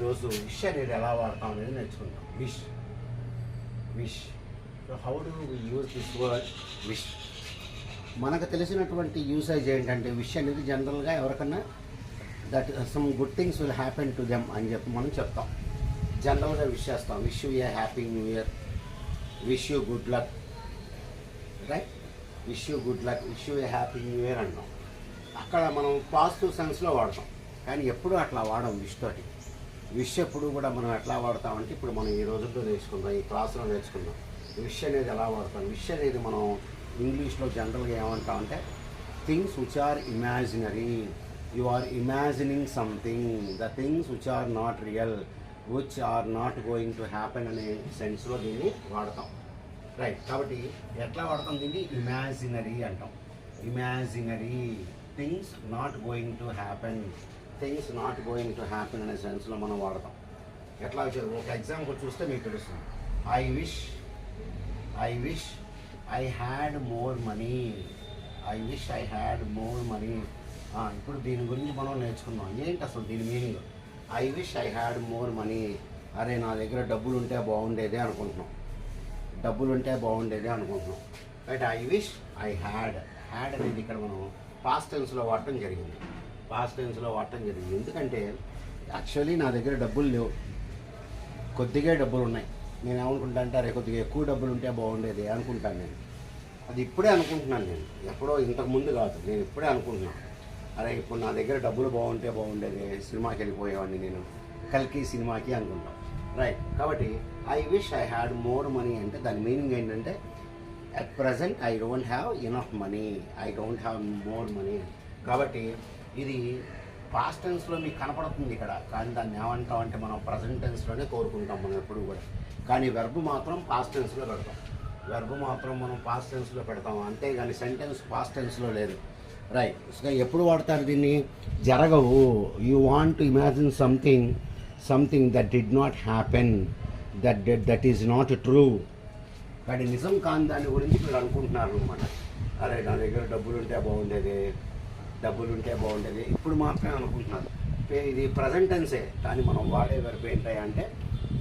ఈరోజు విష్ అనేది ఎలా వాడతాం అనేది నేర్చుకుంటాం. Wish wish so how do we use this word wish? మనకు తెలిసినటువంటి యూసేజ్ ఏంటంటే విష్ అనేది జనరల్గా ఎవరికన్నా that some good things will happen to them అని చెప్పి మనం చెప్తాం. జనరల్గా విష్ చేస్తాం. Wish you a happy new year, wish you good luck, right? Wish you good luck, wish you a happy new year అంటాం. అక్కడ మనం పాజిటివ్ సెన్స్లో వాడతాం, కానీ ఎప్పుడు అట్లా వాడడం విష్ తోటి. విష్ ఎప్పుడు కూడా మనం ఎట్లా వాడతామంటే ఇప్పుడు మనం ఈ రోజుల్లో నేర్చుకుందాం, ఈ క్లాస్లో నేర్చుకుందాం విష్ అనేది ఎలా వాడతాం. విష్ అనేది మనం ఇంగ్లీష్లో జనరల్గా ఏమంటామంటే things which are imaginary. You are imagining something, the things which are not real, which are not going to happen అనే సెన్స్లో దీన్ని వాడతాం, రైట్? కాబట్టి ఎట్లా వాడతాం దీన్ని? ఇమాజినరీ అంటాం. Imaginary things not going to happen, things not going to happen అనే సెన్స్లో మనం వాడతాం. ఎట్లా ఒక ఎగ్జాంపుల్ చూస్తే మీకు తెలుస్తుంది. I wish I had more money, I wish I had more money. ఇప్పుడు దీని గురించి మనం నేర్చుకుందాం. ఏంటి అసలు దీని meaning? I wish I had more money. అరే నా దగ్గర డబ్బులు ఉంటే బాగుండేదే అనుకుంటున్నాం, డబ్బులు ఉంటే బాగుండేదే అనుకుంటున్నాం, right? I wish I had అనేది ఇక్కడ మనం పాస్ట్ టెన్స్లో వాడటం జరిగింది. ఎందుకంటే యాక్చువల్లీ నా దగ్గర డబ్బులు లేవు, కొద్దిగా డబ్బులు ఉన్నాయి. నేను ఏమనుకుంటా అంటే అరే కొద్దిగా ఎక్కువ డబ్బులు ఉంటే బాగుండేది అనుకుంటాను. నేను అది ఇప్పుడే అనుకుంటున్నాను. నేను ఎప్పుడో ఇంతకుముందు కాదు, నేను ఇప్పుడే అనుకుంటున్నాను. అరే ఇప్పుడు నా దగ్గర డబ్బులు బాగుంటే బాగుండేది, సినిమాకి వెళ్ళిపోయేవాడిని నేను, కల్కి సినిమాకి అనుకుంటాం, రైట్? కాబట్టి I wish I had more money అంటే దాని మీనింగ్ ఏంటంటే at present I don't have enough money, I don't have more money. కాబట్టి ఇది పాస్ట్ టెన్స్లో మీకు కనపడుతుంది ఇక్కడ, కానీ దాన్ని ఏమంటాం అంటే మనం ప్రజెంట్ టెన్స్లోనే కోరుకుంటాం మనం ఎప్పుడు కూడా. కానీ వెర్బ్ మాత్రం పాస్ట్ టెన్స్లో పెడతాం, మనం పాస్ట్ టెన్స్లో పెడతాం, అంతేగాని సెంటెన్స్ పాస్ట్ టెన్స్లో లేదు, రైట్? సో ఎప్పుడు వాడతారు దీన్ని? జరగవు. You want to imagine something that did not happen, that is not true. కానీ నిజం కాని దాని గురించి మీరు అనుకుంటున్నారు అనమాట. అరే నా దగ్గర డబ్బులు ఉంటే బాగుండేది ఇప్పుడు మాత్రమే అనుకుంటున్నారు. ఇది ప్రజెంట్ టెన్సే, కానీ మనం వాడే వెర్బ్ ఏంటంటే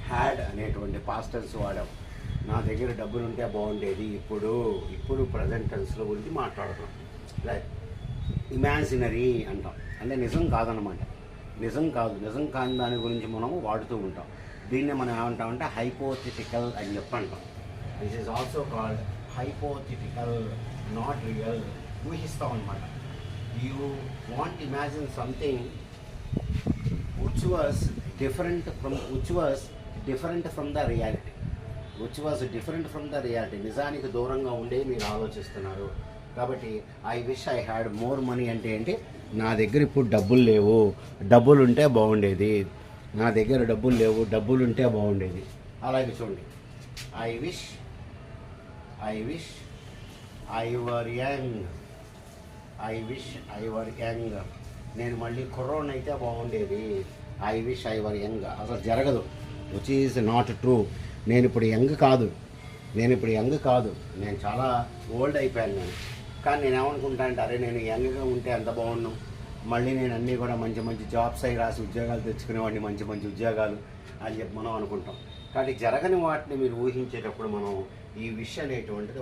హ్యాడ్ అనేటువంటి పాస్ట్ టెన్స్ వాడాం. నా దగ్గర డబ్బులు ఉంటే బాగుండేది ఇప్పుడు ప్రజెంట్ టెన్స్లో గురించి మాట్లాడుతున్నాం, రైట్? ఇమాజినరీ అంటాం, అంటే నిజం కాదనమాట. నిజం కాని దాని గురించి మనం వాడుతూ ఉంటాం. దీన్నే మనం ఏమంటామంటే హైపోథెటికల్ అని చెప్పంటాం. This is also called hypothetical, not real. ఊహిస్తాం అనమాట. You want imagine something which was different from the reality. నిజానికి దూరంగా ఉండే మీరు ఆలోచిస్తున్నారు. కాబట్టి I wish I had more money అంటే ఏంటి? నా దగ్గర ఇప్పుడు డబ్బులు లేవు, డబ్బులు ఉంటే బాగుండేది. నా దగ్గర డబ్బులు లేవు, డబ్బులు ఉంటే బాగుండేది. అలాగే చూడండి, I wish I were young, నేను మళ్ళీ కుర్రోడ్ని అయితే బాగుండేది. I wish I were young అసలు జరగదు, విచ్ ఈజ్ నాట్ ట్రూ. నేను ఇప్పుడు యంగ్ కాదు, నేను చాలా ఓల్డ్ అయిపోయాను. కానీ నేను ఏమనుకుంటా అంటే అరే నేను యంగ్గా ఉంటే ఎంత బాగున్నాను, మళ్ళీ నేను అన్నీ కూడా మంచి జాబ్స్ అయి రాసి ఉద్యోగాలు తెచ్చుకునేవాడిని, మంచి ఒక అని చెప్పి మనం అనుకుంటాం. కానీ జరగని వాటిని మీరు ఊహించేటప్పుడు మనం ఈ విష్ అనేటువంటిది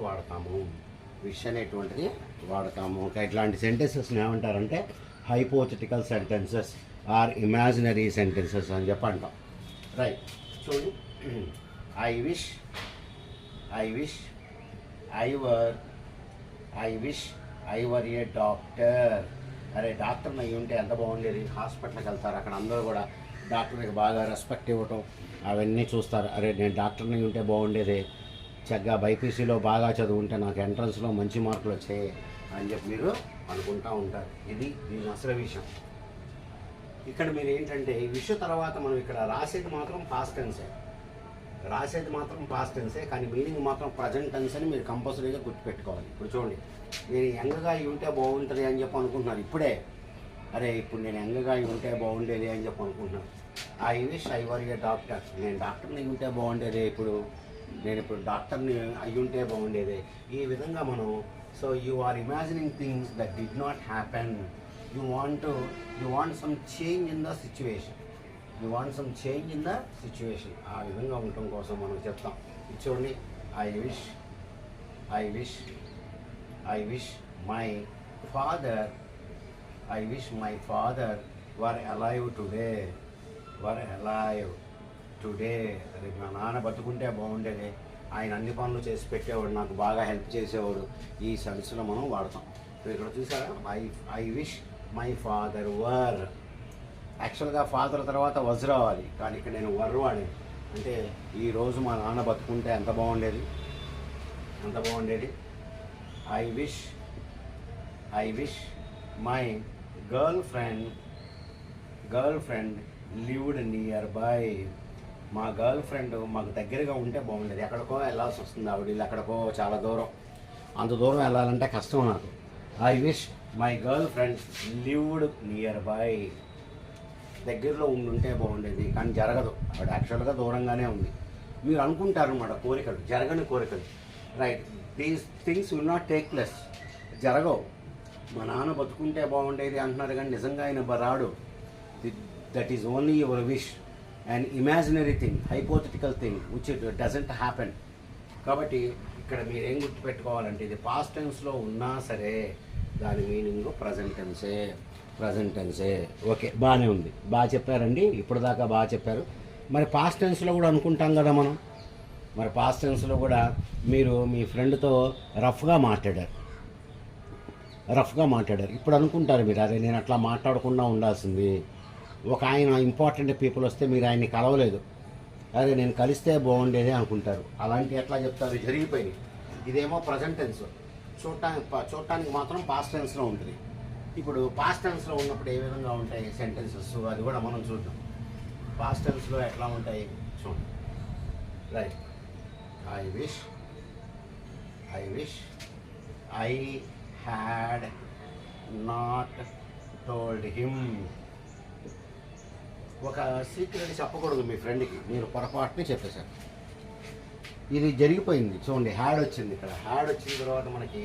వాడతాము. ఇట్లాంటి సెంటెన్సెస్ని ఏమంటారంటే hypothetical sentences or imaginary sentences అని చెప్పి అంటాం, రైట్? చూడండి, I wish I were a doctor. అరే డాక్టర్ని అయ్యి ఉంటే ఎంత బాగుండేది. హాస్పిటల్కి వెళ్తారు, అక్కడ అందరూ కూడా డాక్టర్కి బాగా రెస్పెక్ట్ ఇవ్వటం అవన్నీ చూస్తారు. అరే నేను డాక్టర్ని ఉంటే బాగుండేది, చక్కగా బైపీసీలో బాగా చదువుంటే నాకు ఎంట్రన్స్లో మంచి మార్కులు వచ్చాయి అని చెప్పి మీరు అనుకుంటూ ఉంటారు. ఇది దీని అసలు విషయం. ఇక్కడ మీరు ఏంటంటే ఈ విషయం తర్వాత మనం ఇక్కడ రాసేది మాత్రం పాస్ట్ టెన్సే, కానీ మీనింగ్ మాత్రం ప్రజెంట్ టెన్స్ అని మీరు కంపల్సరీగా గుర్తుపెట్టుకోవాలి. ఇప్పుడు చూడండి, నేను యంగ్గా ఉంటే బాగుంటుంది అని చెప్పి అనుకుంటున్నారు ఇప్పుడే. అరే ఇప్పుడు నేను యంగ్గా ఉంటే బాగుండేది అని చెప్పి అనుకుంటున్నాను. I wish I were a doctor, నేను డాక్టర్ని ఉంటే బాగుండేది, నేను ఇప్పుడు డాక్టర్ని అయ్యుంటే బాగుండేది. ఈ విధంగా మనం so you are imagining things that did not happen. You want some change in the situation. You want some change in the situation. ఆ విధంగా ఉండటం కోసం మనం చెప్తాం. ఇది చూడండి, I wish I wish I wish my father I wish my father were alive today were alive today. రేపు మా నాన్న బతుకుంటే బాగుండేది, ఆయన అన్ని పనులు చేసి పెట్టేవాడు, నాకు బాగా హెల్ప్ చేసేవాడు. ఈ సెన్స్లో మనం వాడతాం. సో ఇక్కడ చూసారా, ఐ విష్ మై ఫాదర్ వర్. యాక్చువల్గా ఫాదర్ తర్వాత వజ్ రావాలి, కానీ ఇక్కడ నేను వర్ వాడాను. అంటే ఈరోజు మా నాన్న బతుకుంటే ఎంత బాగుండేది, ఎంత బాగుండేది. I wish my girl friend lived near by. మా గర్ల్ ఫ్రెండ్ మాకు దగ్గరగా ఉంటే బాగుండేది. ఎక్కడికో వెళ్ళాల్సి వస్తుంది, ఆవిడ ఇల్లు ఎక్కడికో చాలా దూరం. అంత దూరం వెళ్ళాలంటే కష్టం నాకు. I wish my girl friend lived near by. దగ్గరలో ఉండుంటే బాగుండేది, కానీ జరగదు. ఆవిడ యాక్చువల్గా దూరంగానే ఉంది. మీరు అనుకుంటారు అన్నమాట కోరికలు, జరగని కోరికలు. Right, these things will not take place, జరగవు. మా నాన్న బతుకుంటే బాగుండేది అంటున్నారు, కానీ నిజంగా ఆయన రాడు. That is only your wish, and imaginary thing, hypothetical thing which it doesn't happen. కాబట్టి ఇక్కడ మీరు ఏం గుర్తుపెట్టుకోవాలంటే, ఇది పాస్ట్ టెన్స్లో ఉన్నా సరే దాని మీనింగ్ ప్రజెంట్ టెన్సే. ఓకే, బాగానే ఉంది, బాగా చెప్పారండి, ఇప్పుడు దాకా బాగా చెప్పారు. మరి పాస్ట్ టెన్స్లో కూడా అనుకుంటాం కదా మనం. మరి పాస్ట్ టెన్స్లో కూడా మీరు మీ ఫ్రెండ్తో రఫ్గా మాట్లాడారు. ఇప్పుడు అనుకుంటారు మీరు, అదే నేను అట్లా మాట్లాడకుండా ఉండాల్సింది. ఒక ఆయన ఇంపార్టెంట్ పీపుల్ వస్తే మీరు ఆయన్ని కలవలేదు, అదే నేను కలిస్తే బాగుండేది అనుకుంటారు. అలాంటి ఎట్లా చెప్తారు, జరిగిపోయినాయి. ఇదేమో ప్రజెంట్ టెన్స్, చూడటానికి మాత్రం పాస్ట్ టెన్స్లో ఉంటుంది. ఇప్పుడు పాస్ట్ టెన్స్లో ఉన్నప్పుడు ఏ విధంగా ఉంటాయి సెంటెన్సెస్, అది కూడా మనం చూద్దాం. పాస్ట్ టెన్స్లో ఎట్లా ఉంటాయి చూడండి. Right, I wish I had not told him. ఒక సీక్రెట్ చెప్పకూడదు మీ ఫ్రెండ్కి, మీరు పొరపాటుని చెప్పేశారు. ఇది జరిగిపోయింది చూడండి, హ్యాడ్ వచ్చింది. ఇక్కడ హ్యాడ్ వచ్చిన తర్వాత మనకి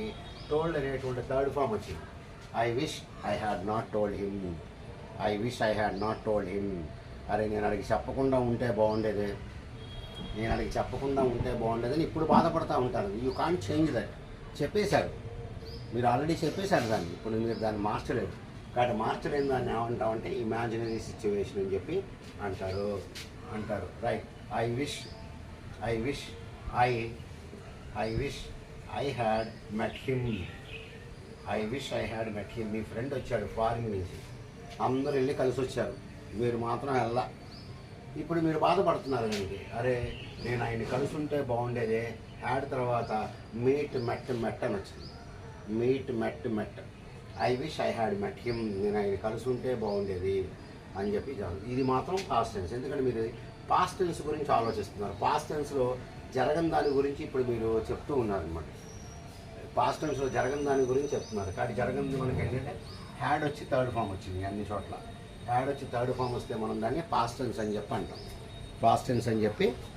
టోల్డ్ అనేటువంటి థర్డ్ ఫామ్ వచ్చింది. I wish I had not told him. అరే నేను అడిగి చెప్పకుండా ఉంటే బాగుండేది, అని ఇప్పుడు బాధపడతా ఉంటారు. You can't change that. చెప్పేశారు, మీరు ఆల్రెడీ చెప్పేశారు దాన్ని, ఇప్పుడు మీరు దాన్ని మార్చలేరు. కాబట్టి మార్చలేని దాన్ని ఏమంటామంటే ఇమాజినరీ సిచ్యువేషన్ అని చెప్పి అంటారు. Right, I wish I had met him. Me friend వచ్చాడు ఫారిన్ నుంచి, అందరూ వెళ్ళి కలిసి వచ్చారు, మీరు మాత్రం వెళ్ళా. ఇప్పుడు మీరు బాధపడుతున్నారు కనుక, అరే నేను ఆయన్ని కలిసి ఉంటే బాగుండేదే. హ్యాడ్ తర్వాత మీట్ మెట్ అని వచ్చింది. I wish I had met him. నేను ఆయన కలిసి ఉంటే బాగుండేది అని చెప్పి ఇది మాత్రం పాస్ట్ టెన్స్. ఎందుకంటే మీరు పాస్ట్ టెన్స్ గురించి ఆలోచిస్తున్నారు. పాస్ట్ టెన్స్లో జరగని దాని గురించి ఇప్పుడు మీరు చెప్తూ ఉన్నారనమాట. పాస్ట్ టెన్స్లో జరగని దాని గురించి చెప్తున్నారు. కానీ జరగనిది మనకి ఏంటంటే హ్యాడ్ వచ్చి థర్డ్ ఫామ్ వచ్చింది. అన్ని చోట్ల హ్యాడ్ వచ్చి థర్డ్ ఫామ్ వస్తే మనం దాన్ని పాస్ట్ టెన్స్ అని చెప్పి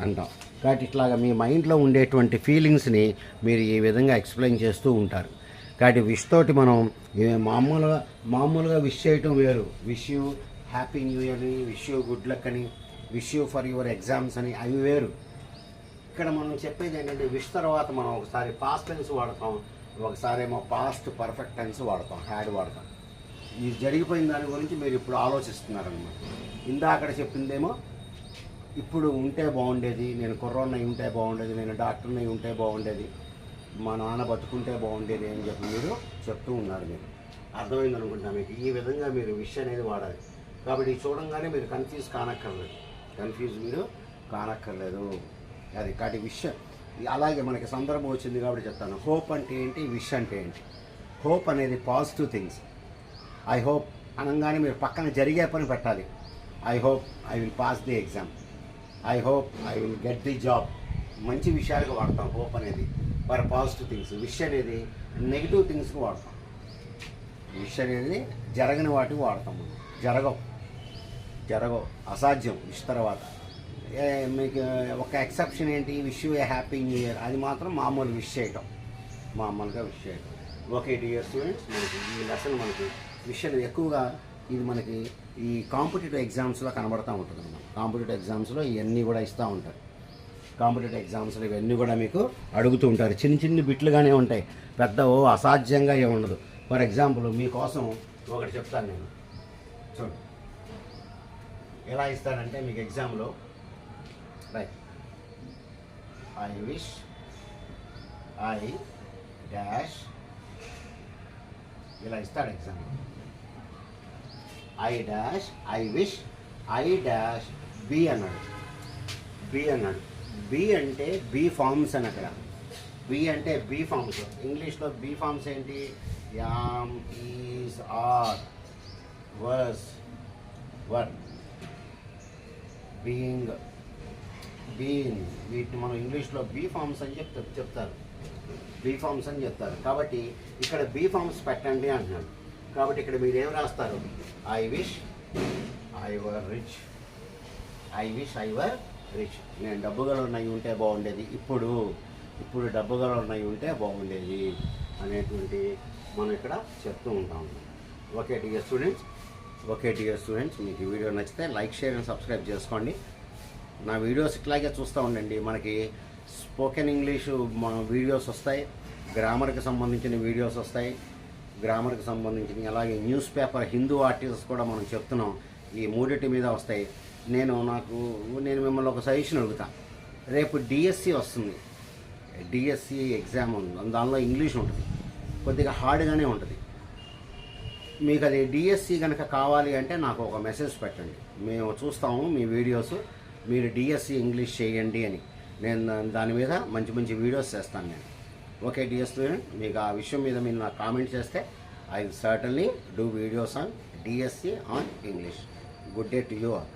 అంటాం. కాబట్టి ఇట్లాగా మీ మైండ్లో ఉండేటువంటి ఫీలింగ్స్ని మీరు ఈ విధంగా ఎక్స్ప్లెయిన్ చేస్తూ ఉంటారు. కాబట్టి విష్ తోటి మనం మామూలుగా విష్ చేయటం వేరు. Wish you happy new year అని, విష్ యూ గుడ్ లక్ అని, wish you for your exams అని, అవి వేరు. ఇక్కడ మనం చెప్పేది ఏంటంటే విష్ తర్వాత మనం ఒకసారి పాస్ట్ టెన్స్ వాడతాం, ఒకసారి ఏమో పాస్ట్ పర్ఫెక్ట్ టెన్స్ వాడతాం, హ్యాడ్ వాడతాం. ఈ జరిగిపోయిన దాని గురించి మీరు ఇప్పుడు ఆలోచిస్తున్నారన్నమాట. ఇందాక చెప్పిందేమో ఇప్పుడు ఉంటే బాగుండేది, నేను కుర్రోడ్ని ఉంటే బాగుండేది, నేను డాక్టర్ని ఉంటే బాగుండేది, మా నాన్న బతుకుంటే బాగుండేది అని చెప్పి మీరు చెప్తూ ఉన్నారు. మీరు అర్థమైంది అనుకుంటా మీకు. ఈ విధంగా మీరు విష్ అనేది వాడాలి. కాబట్టి చూడంగానే మీరు కన్ఫ్యూజ్ కానక్కర్లేదు. అది కాబట్టి విష్. అలాగే మనకి సందర్భం వచ్చింది కాబట్టి చెప్తాను. హోప్ అంటే ఏంటి, విష్ అంటే ఏంటి. హోప్ అనేది పాజిటివ్ థింగ్స్. ఐ హోప్ అనగానే మీరు పక్కన జరిగే పని పెట్టాలి. I hope I will pass the exam, I hope I will get the job. మంచి విషయాలకు వాడతాం హోప్ అనేది, ఫర్ పాజిటివ్ థింగ్స్. విష్ అనేది నెగిటివ్ థింగ్స్కి వాడతాం. విష్ అనేది జరగని వాటికి వాడతాం. జరగవు, అసాధ్యం విష్ తర్వాత. మీకు ఒక ఎక్సెప్షన్ ఏంటి, wish you a happy new year. అది మాత్రం మామూలుగా విష్ చేయటం. ఓకే డియర్ స్టూడెంట్స్, మనకి ఈ లెసన్ మనకి విష్ అనేది ఎక్కువగా ఇది మనకి ఈ కాంపిటేటివ్ ఎగ్జామ్స్లో కనబడతా ఉంటుంది అన్నమాట. కాంపిటేటివ్ ఎగ్జామ్స్లో ఇవన్నీ కూడా ఇస్తూ ఉంటారు. కాంపిటేటివ్ ఎగ్జామ్స్లో ఇవన్నీ కూడా మీకు అడుగుతూ ఉంటారు. చిన్న చిన్న బిట్లుగానే ఉంటాయి, పెద్ద అసాధ్యంగా ఏమి ఉండదు. ఫర్ ఎగ్జాంపుల్ మీకోసం ఒకటి చెప్తాను నేను, చూడండి. ఎలా ఇస్తానంటే మీకు ఎగ్జామ్లో right I wish I dash ఇలా ఇస్తాడు ఎగ్జామ్లో. I dash I wish I dash be అన్నాడు. బి అంటే బి ఫార్మ్స్ అని అక్కడ. బి అంటే బి ఫార్మ్స్. ఇంగ్లీష్లో బి ఫార్మ్స్ ఏంటి? Am, is, are, was, were, being, been. వీటిని మనం ఇంగ్లీష్లో బి ఫార్మ్స్ అని చెప్తారు. బి ఫార్మ్స్ అని చెప్తారు. కాబట్టి ఇక్కడ బి ఫార్మ్స్ పెట్టండి అంటున్నాడు. కాబట్టి ఇక్కడ మీరు ఏం రాస్తారు? I wish I were rich. I wish I were rich. నేను డబ్బుగా ఉన్నాయి ఉంటే బాగుండేది, ఇప్పుడు డబ్బుగా ఉన్నాయి ఉంటే బాగుండేది అనేటువంటి మనం ఇక్కడ చెప్తూ ఉంటాం. ఓకే డియర్ స్టూడెంట్స్, మీకు ఈ వీడియో నచ్చితే లైక్, షేర్ అండ్ సబ్స్క్రైబ్ చేసుకోండి. నా వీడియోస్ ఇట్లాగే చూస్తూ ఉండండి. మనకి స్పోకెన్ ఇంగ్లీషు వీడియోస్ వస్తాయి, గ్రామర్కి సంబంధించిన వీడియోస్ వస్తాయి, గ్రామర్కి సంబంధించిన అలాగే న్యూస్ పేపర్ హిందూ ఆర్టికల్స్ కూడా మనం చెప్తున్నాం. ఈ మూడింటి మీద వస్తాయి. నేను మిమ్మల్ని ఒక సజెషన్ అడుగుతా. రేపు డిఎస్సి వస్తుంది, డిఎస్సి ఎగ్జామ్ ఉంది, దానిలో ఇంగ్లీష్ ఉంటుంది, కొద్దిగా హార్డ్గానే ఉంటుంది. మీకు అది డిఎస్సి కనుక కావాలి అంటే నాకు ఒక మెసేజ్ పెట్టండి, మేము చూస్తాము మీ వీడియోస్, మీరు డిఎస్సి ఇంగ్లీష్ చేయండి అని. నేను దాని మీద మంచి వీడియోస్ చేస్తాను నేను. ఓకే డియర్ స్టూడెంట్, మీకు ఆ విషయం మీద మీరు నాకు కామెంట్ చేస్తే I will certainly do videos on DSC on English. Good day to you all.